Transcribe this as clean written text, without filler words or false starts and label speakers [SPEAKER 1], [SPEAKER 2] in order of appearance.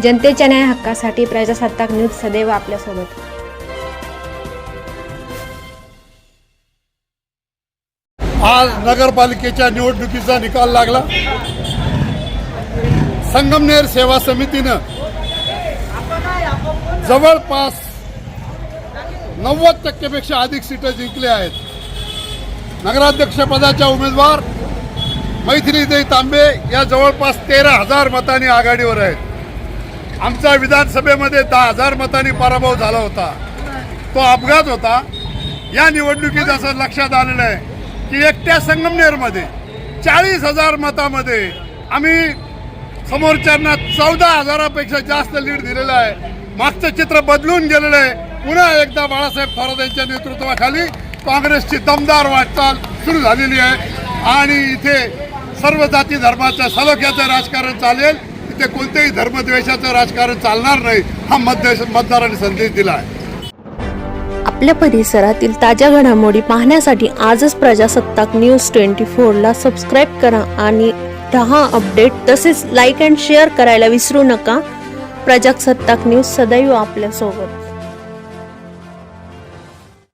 [SPEAKER 1] जनतेच्या न्याय हक्कासाठी प्रजासत्ताक न्यूज सदैव आपल्यासोबत।
[SPEAKER 2] आज नगरपालिकेच्या निवडणुकीचा निकाल लागला। संगमनेर सेवा समितीनं जवळपास 90% पेक्षा अधिक सीट जिंकले आहेत। नगराध्यक्ष पदाच्या उमेदवार मैथिलीताई तांबे या जवळपास 13,000 मतांनी आघाडीवर आहेत। आमचा विधानसभेमध्ये 10,000 मतांनी पराभव झाला होता, तो अपघात होता। या निवडणुकीत असं लक्षात आलेलं आहे की एकट्या संगमनेरमध्ये 40,000 मतामध्ये आम्ही समोरच्यांना 14,000पेक्षा जास्त लीड दिलेलं आहे। मागचं चित्र बदलून गेलेलं आहे। पुन्हा एकदा बाळासाहेब थोरात यांच्या नेतृत्वाखाली काँग्रेसची दमदार वाटचाल सुरू झालेली आहे आणि इथे सर्व जाती धर्माच्या सलोख्याचं राजकारण चालेल, इथे कोणत्याही धर्मद्वेषाचं राजकारण चालणार नाही, हा मतदारांनी संदेश दिला आहे।
[SPEAKER 1] आपल्या परिसरातील ताज्या घडामोडी पाहण्यासाठी आजच प्रजासत्ताक न्यूज 24 ला सबस्क्राईब करा आणि रहा अपडेट। तसेच लाईक अँड शेअर करायला विसरू नका। प्रजासत्ताक न्यूज सदैव आपल्यासोबत।